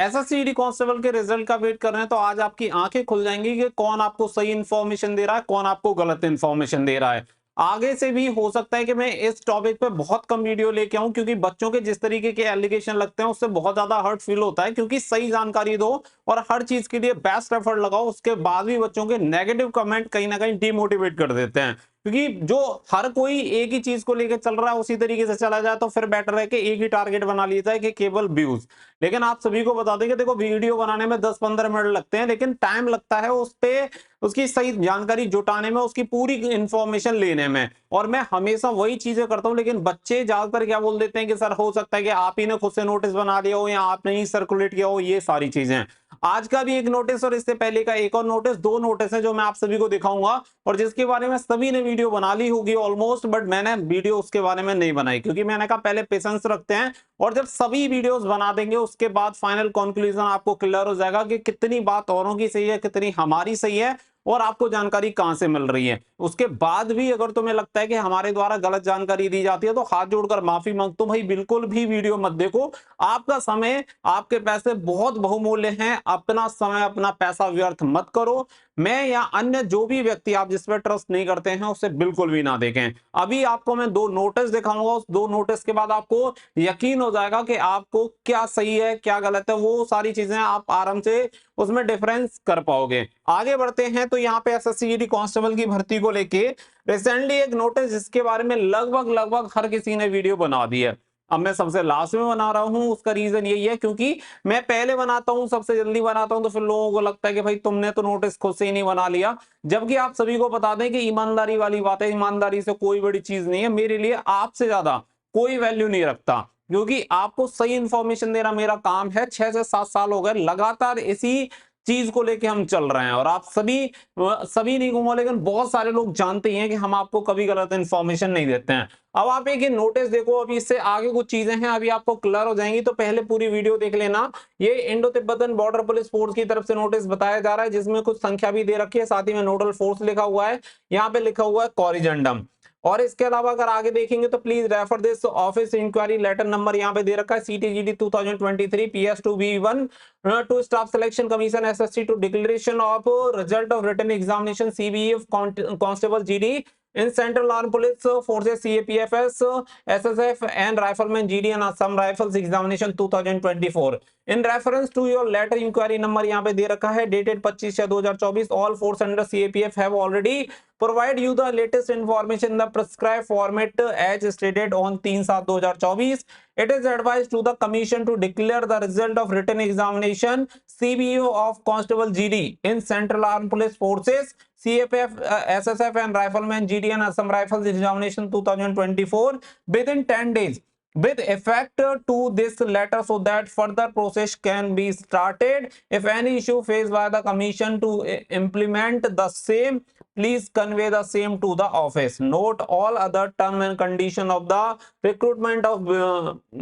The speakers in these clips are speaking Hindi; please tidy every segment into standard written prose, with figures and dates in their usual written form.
एसएससी कांस्टेबल के रिजल्ट का वेट कर रहे हैं तो आज आपकी आंखें खुल जाएंगी कि कौन आपको सही इंफॉर्मेशन दे रहा है, कौन आपको गलत इंफॉर्मेशन दे रहा है। आगे से भी हो सकता है कि मैं इस टॉपिक पे बहुत कम वीडियो लेके आऊं, क्योंकि बच्चों के जिस तरीके के एलिगेशन लगते हैं उससे बहुत ज्यादा हर्ट फील होता है। क्योंकि सही जानकारी दो और हर चीज के लिए बेस्ट एफर्ट लगाओ, उसके बाद भी बच्चों के नेगेटिव कमेंट कहीं ना कहीं डिमोटिवेट कर देते हैं। क्योंकि जो हर कोई एक ही चीज को लेकर चल रहा है उसी तरीके से चला जाए तो फिर बेटर है कि एक ही टारगेट बना लिया जाए कि केवल व्यूज। लेकिन आप सभी को बता दें कि देखो, वीडियो बनाने में 10-15 मिनट लगते हैं, लेकिन टाइम लगता है उस पे उसकी सही जानकारी जुटाने में, उसकी पूरी इंफॉर्मेशन लेने में। और मैं हमेशा वही चीजें करता हूं, लेकिन बच्चे ज्यादातर क्या बोल देते हैं कि सर हो सकता है कि आप ही ने खुद से नोटिस बना लिया हो या आपने ही सर्कुलेट किया हो, ये सारी चीजें। आज का भी एक नोटिस और इससे पहले का एक और नोटिस, दो नोटिस है जो मैं आप सभी को दिखाऊंगा और जिसके बारे में सभी ने वीडियो बना ली होगी ऑलमोस्ट, बट मैंने वीडियो उसके बारे में नहीं बनाई क्योंकि मैंने कहा पहले पेशेंस रखते हैं और जब सभी वीडियोस बना देंगे उसके बाद फाइनल कंक्लूजन आपको क्लियर हो जाएगा कि कितनी बात औरों की सही है, कितनी हमारी सही है और आपको जानकारी कहां से मिल रही है। उसके बाद भी अगर तुम्हें लगता है कि हमारे द्वारा गलत जानकारी दी जाती है तो हाथ जोड़कर माफी मांगता हूं भाई, बिल्कुल भी वीडियो मत देखो। आपका समय, आपके पैसे बहुत बहुमूल्य हैं, अपना समय अपना पैसा व्यर्थ मत करो। मैं या अन्य जो भी व्यक्ति आप जिस पर ट्रस्ट नहीं करते हैं उसे बिल्कुल भी ना देखें। अभी आपको मैं दो नोटिस दिखाऊंगा, उस दो नोटिस के बाद आपको यकीन हो जाएगा कि आपको क्या सही है क्या गलत है, वो सारी चीजें आप आराम से उसमें डिफरेंस कर पाओगे। आगे बढ़ते हैं तो यहाँ पे एसएससी कांस्टेबल की भर्ती को लेके रिसेंटली एक नोटिस जिसके बारे में लगभग लगभग हर किसी ने वीडियो बना दी है। अब मैं सबसे लास्ट में बना रहा हूं, उसका रीजन यही है क्योंकि मैं पहले बनाता हूं, सबसे जल्दी बनाता हूं, तो फिर लोगों को लगता है कि भाई तुमने तो नोटिस खुद से ही नहीं बना लिया। जबकि आप सभी को बता दें कि ईमानदारी वाली बात है, ईमानदारी से कोई बड़ी चीज नहीं है मेरे लिए, आपसे ज्यादा कोई वैल्यू नहीं रखता। क्योंकि आपको सही इंफॉर्मेशन देना मेरा काम है। 6 से 7 साल हो गए लगातार इसी चीज को लेके हम चल रहे हैं और आप सभी सभी नहीं कहूंगा लेकिन बहुत सारे लोग जानते ही हैं कि हम आपको कभी गलत इंफॉर्मेशन नहीं देते हैं। अब आप एक नोटिस देखो, अभी इससे आगे कुछ चीजें हैं अभी आपको क्लियर हो जाएंगी, तो पहले पूरी वीडियो देख लेना। ये Indo Tibetan border police force की तरफ से नोटिस बताया जा रहा है जिसमें कुछ संख्या भी दे रखी है, साथ ही में नोडल फोर्स लिखा हुआ है, यहाँ पे लिखा हुआ है कोरिजेंडम। और इसके अलावा अगर आगे देखेंगे तो please refer this office inquiry letter number यहाँ पे दे रखा है CTGD 2023 PS2B1 to staff selection commission SSC to declaration of result of written examination CBE constable GD in Central Armed Police Forces CAPFS SSF and Rifleman GD and Assam Rifles examination 2024 in reference to your letter inquiry number यहाँ पे दे रखा है dated 25/6/2024 all force under CAPF have already provide you the latest information in the prescribed format as stated on 3/7/2024. It is advised to the commission to declare the result of written examination CBO of Constable GD in Central Armed Police Forces CFF, SSF and Rifleman GD and Assam Rifles examination 2024 within 10 days with effect to this letter so that further process can be started. If any issue faced by the commission to implement the same, please convey the same to the office. Note all other term and condition of the recruitment of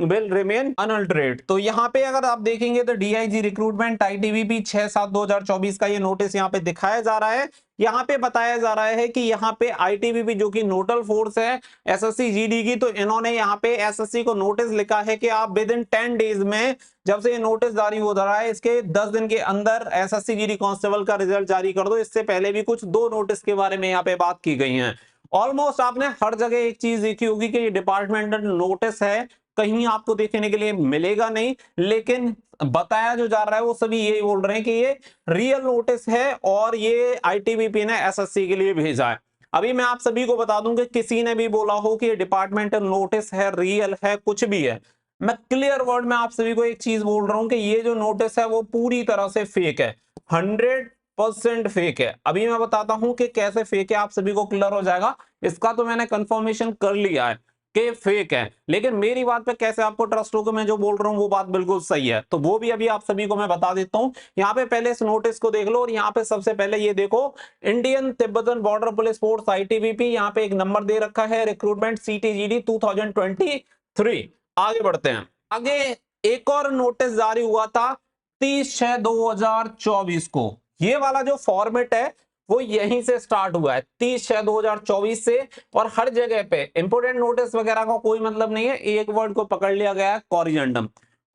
will remain unaltered. तो यहाँ पे अगर आप देखेंगे तो DIG रिक्रूटमेंट ITBP 6/7/2024 का ये नोटिस यहाँ पे दिखाया जा रहा है। यहाँ पे बताया जा रहा है कि यहाँ पे ITBP जो कि नोडल फोर्स है SSC GD की, तो इन्होंने यहाँ पे SSC को नोटिस लिखा है कि आप विद इन 10 डेज में, जब से ये नोटिस जारी हो रहा है इसके 10 दिन के अंदर SSC GD कांस्टेबल का रिजल्ट जारी कर दो। इससे पहले भी कुछ दो नोटिस के बारे में यहाँ पे बात की गई है। ऑलमोस्ट आपने हर जगह एक चीज देखी होगी कि ये डिपार्टमेंटल नोटिस है, कहीं आपको देखने के लिए मिलेगा नहीं, लेकिन बताया जो जा रहा है वो सभी यही बोल रहे हैं कि ये रियल नोटिस है और ये ITBP ने SSC के लिए भेजा है। अभी मैं आप सभी को बता दूं कि किसी ने भी बोला हो कि ये डिपार्टमेंटल नोटिस है, रियल है, कुछ भी है, मैं क्लियर वर्ड में आप सभी को एक चीज बोल रहा हूं कि ये जो नोटिस है वो पूरी तरह से फेक है, 100% फेक है। अभी मैं बताता हूं कि कैसे फेक है, आप सभी को क्लियर हो जाएगा। इसका तो मैंने कंफर्मेशन कर लिया है कि फेक है, लेकिन मेरी बात पे कैसे आपको ट्रस्ट होगा, मैं जो बोल रहा हूं वो बात बिल्कुल सही है, तो वो भी अभी आप सभी को मैं बता देता हूं। यहाँ पे पहले इस नोटिस को देख लो और यहाँ पे सबसे पहले ये देखो, Indian Tibetan border police force ITBP, यहाँ पे एक नंबर दे रखा है रिक्रूटमेंट CTGD 2023। आगे बढ़ते हैं। आगे एक और नोटिस जारी हुआ था 30/6/2024 को। ये वाला जो फॉर्मेट है वो यहीं से स्टार्ट हुआ है 30/6/2024 से, और हर जगह पे इंपोर्टेंट नोटिस वगैरह का कोई मतलब नहीं है, एक वर्ड को पकड़ लिया गया है कोरिजेंडम।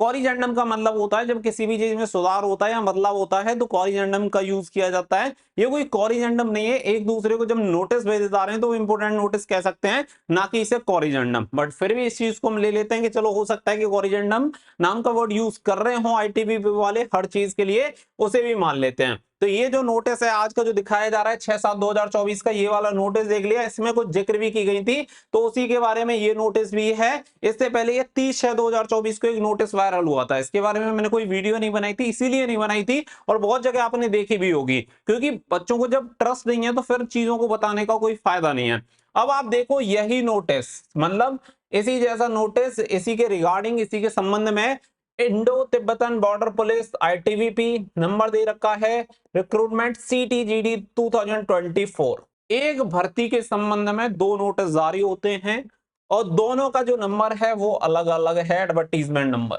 कॉरिजेंडम का मतलब होता है जब किसी भी चीज में सुधार होता है या बदलाव होता है तो कॉरिजेंडम का यूज किया जाता है। ये कोई कॉरिजेंडम नहीं है, एक दूसरे को जब नोटिस भेजे जा रहे हैं तो वो इंपोर्टेंट नोटिस कह सकते हैं, ना कि इसे कॉरिजेंडम। बट फिर भी इस चीज को हम ले लेते हैं कि चलो हो सकता है कि कॉरिजेंडम नाम का वर्ड यूज कर रहे हो आईटीबीपी वाले हर चीज के लिए, उसे भी मान लेते हैं। तो ये जो नोटिस है आज का जो दिखाया जा रहा है 6/7/2024 का, ये वाला नोटिस देख लिया, इसमें कुछ जिक्र भी की गई थी तो उसी के बारे में ये नोटिस भी है। इससे पहले ये 30/6/2024 को एक नोटिस वायरल हुआ था, इसके बारे में मैंने कोई वीडियो नहीं बनाई थी, इसीलिए नहीं बनाई थी और बहुत जगह आपने देखी भी होगी, क्योंकि बच्चों को जब ट्रस्ट नहीं है तो फिर चीजों को बताने का कोई फायदा नहीं है। अब आप देखो यही नोटिस, मतलब इसी जैसा नोटिस, इसी के रिगार्डिंग, इसी के संबंध में Indo Tibetan border police ITBP number दे रखा है रिक्रूटमेंट CTGD 2024। एक भर्ती के संबंध में दो नोटिस जारी होते हैं और दोनों का जो नंबर है वो अलग अलग है, एडवर्टीजमेंट नंबर।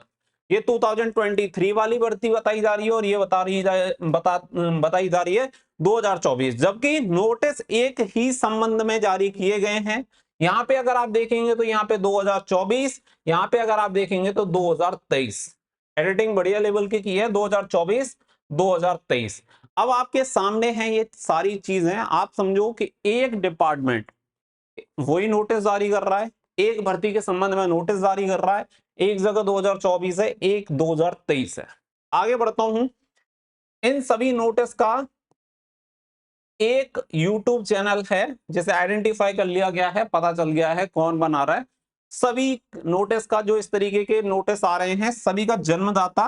ये 2023 वाली भर्ती बताई जा रही है और ये बताई जा रही है 2024, जबकि नोटिस एक ही संबंध में जारी किए गए हैं। यहाँ पे अगर आप देखेंगे तो यहाँ पे 2024, यहाँ पे अगर आप देखेंगे तो 2023। एडिटिंग बढ़िया लेवल की है, 2024 2023। अब आपके सामने है ये सारी चीजें, आप समझो कि एक डिपार्टमेंट वही नोटिस जारी कर रहा है, एक भर्ती के संबंध में नोटिस जारी कर रहा है, एक जगह 2024 है, एक 2023 है। आगे बढ़ता हूं, इन सभी नोटिस का एक YouTube चैनल है जिसे आइडेंटिफाई कर लिया गया है, पता चल गया है कौन बना रहा है। सभी नोटिस का जो इस तरीके के नोटिस आ रहे हैं, सभी का जन्मदाता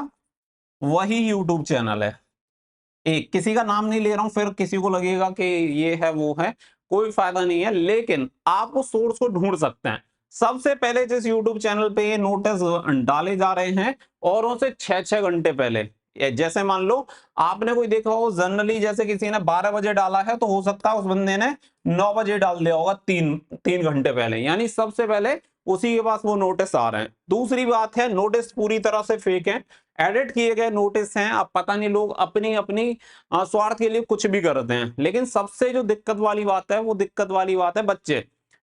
वही YouTube चैनल है। एक किसी का नाम नहीं ले रहा हूं, फिर किसी को लगेगा कि ये है वो है, कोई फायदा नहीं है, लेकिन आप उस सोर्स को ढूंढ सकते हैं। सबसे पहले जिस YouTube चैनल पे ये नोटिस डाले जा रहे हैं और उनसे 6-6 घंटे पहले, जैसे मान लो आपने कोई देखा हो जनरली, जैसे किसी ने 12 बजे डाला है तो हो सकता है उस बंदे ने 9 बजे डाल दिया होगा, 3 घंटे पहले, यानी सबसे पहले उसी के पास वो नोटिस आ रहे हैं। दूसरी बात है, नोटिस पूरी तरह से फेक है, एडिट किए गए नोटिस हैं। अब पता नहीं लोग अपनी अपनी स्वार्थ के लिए कुछ भी करते हैं, लेकिन सबसे जो दिक्कत वाली बात है वो दिक्कत वाली बात है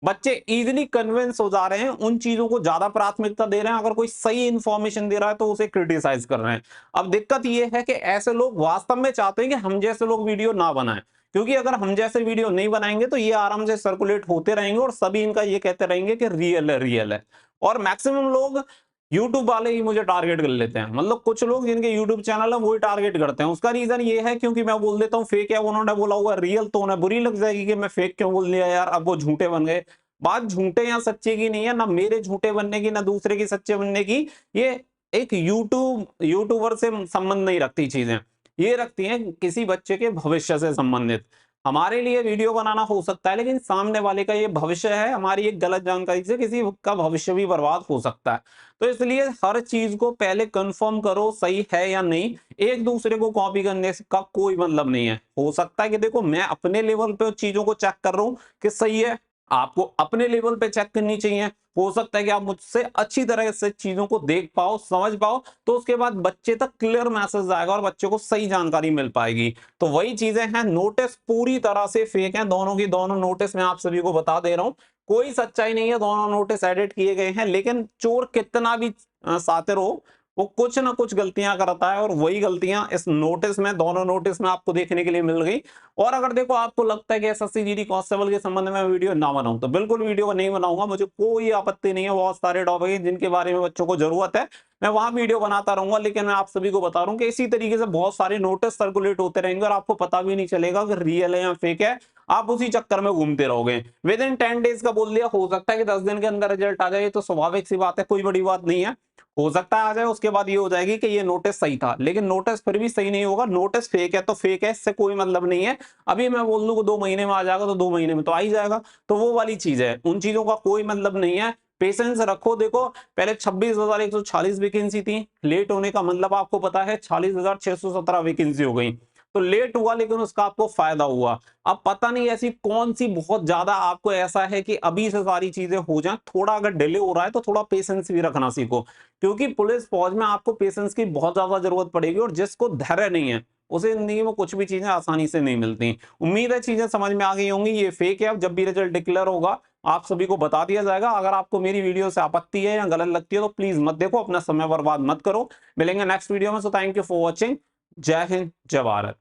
बच्चे इजीली कन्विंस हो जा रहे हैं, उन चीजों को ज्यादा प्राथमिकता दे रहे हैं, अगर कोई सही इंफॉर्मेशन दे रहा है तो उसे क्रिटिसाइज कर रहे हैं। अब दिक्कत यह है कि ऐसे लोग वास्तव में चाहते हैं कि हम जैसे लोग वीडियो ना बनाएं, क्योंकि अगर हम जैसे वीडियो नहीं बनाएंगे तो ये आराम से सर्कुलेट होते रहेंगे और सभी इनका ये कहते रहेंगे कि रियल है रियल है, और मैक्सिमम लोग यूट्यूब वाले ही मुझे टारगेट कर लेते हैं। मतलब कुछ लोग जिनके यूट्यूब चैनल है वही टारगेट करते हैं। उसका रीजन ये है क्योंकि मैं बोल देता हूँ फेक है, उन्होंने बोला हुआ रियल, तो उन्हें बुरी लग जाएगी कि मैं फेक क्यों बोल दिया यार, अब वो झूठे बन गए। बात झूठे या सच्चे की नहीं है, ना मेरे झूठे बनने की ना दूसरे की सच्चे बनने की। ये एक यूट्यूबर से संबंध नहीं रखती चीजें, ये रखती हैं किसी बच्चे के भविष्य से संबंधित। हमारे लिए वीडियो बनाना हो सकता है, लेकिन सामने वाले का ये भविष्य है, हमारी एक गलत जानकारी से किसी का भविष्य भी बर्बाद हो सकता है। तो इसलिए हर चीज को पहले कंफर्म करो सही है या नहीं, एक दूसरे को कॉपी करने का कोई मतलब नहीं है। हो सकता है कि देखो मैं अपने लेवल पे चीजों को चेक कर रहा हूं कि सही है, आपको अपने लेवल पे चेक करनी चाहिए। हो सकता है कि आप मुझसे अच्छी तरह से चीजों को देख पाओ, समझ पाओ, तो उसके बाद बच्चे तक क्लियर मैसेज आएगा और बच्चे को सही जानकारी मिल पाएगी। तो वही चीजें हैं, नोटिस पूरी तरह से फेक हैं, दोनों की दोनों नोटिस मैं आप सभी को बता दे रहा हूं, कोई सच्चाई नहीं है, दोनों नोटिस एडिट किए गए हैं। लेकिन चोर कितना भी सातिर हो, वो कुछ ना कुछ गलतियां करता है, और वही गलतियां इस नोटिस में, दोनों नोटिस में आपको देखने के लिए मिल गई। और अगर देखो आपको लगता है कि एसएससी जीडी कांस्टेबल के संबंध में वीडियो ना बनाऊं, तो बिल्कुल वीडियो नहीं बनाऊंगा, मुझे कोई आपत्ति नहीं है। बहुत सारे टॉपिक हैं जिनके बारे में बच्चों को जरूरत है, मैं वहां वीडियो बनाता रहूंगा। लेकिन मैं आप सभी को बता रहा हूं कि इसी तरीके से बहुत सारे नोटिस सर्कुलेट होते रहेंगे और आपको पता भी नहीं चलेगा कि रियल है या फेक है, आप उसी चक्कर में घूमते रहोगे। विद इन 10 डेज का बोल दिया, हो सकता है कि 10 दिन के अंदर रिजल्ट आ जाए, तो स्वाभाविक सी बात है, कोई बड़ी बात नहीं है, हो सकता है आ जाए। उसके बाद ये हो जाएगी कि ये नोटिस सही था, लेकिन नोटिस फिर भी सही नहीं होगा। नोटिस फेक है तो फेक है, इससे कोई मतलब नहीं है। अभी मैं बोल दूं कि 2 महीने में आ जाएगा तो 2 महीने में तो आ ही जाएगा, तो वो वाली चीज है, उन चीजों का कोई मतलब नहीं है। पेशेंस रखो। देखो पहले 26,140 वैकेंसी थी, लेट होने का मतलब आपको पता है 46,617 वैकेंसी हो गई। तो लेट हुआ लेकिन उसका आपको फायदा हुआ। अब पता नहीं ऐसी कौन सी बहुत ज्यादा आपको ऐसा है कि अभी से सारी चीजें हो जाएं, थोड़ा अगर डिले हो रहा है तो थोड़ा पेशेंस भी रखना सीखो, क्योंकि पुलिस फौज में आपको पेशेंस की बहुत ज्यादा जरूरत पड़ेगी, और जिसको धैर्य नहीं है उसे जिंदगी में कुछ भी चीजें आसानी से नहीं मिलती। उम्मीद है चीजें समझ में आ गई होंगी। ये फेक है, अब जब भी रिजल्ट डिक्लेयर होगा आप सभी को बता दिया जाएगा। अगर आपको मेरी वीडियो से आपत्ति है या गलत लगती है तो प्लीज मत देखो, अपना समय बर्बाद मत करो। मिलेंगे नेक्स्ट वीडियो में। So thank you for watching. जय हिंद, जय भारत।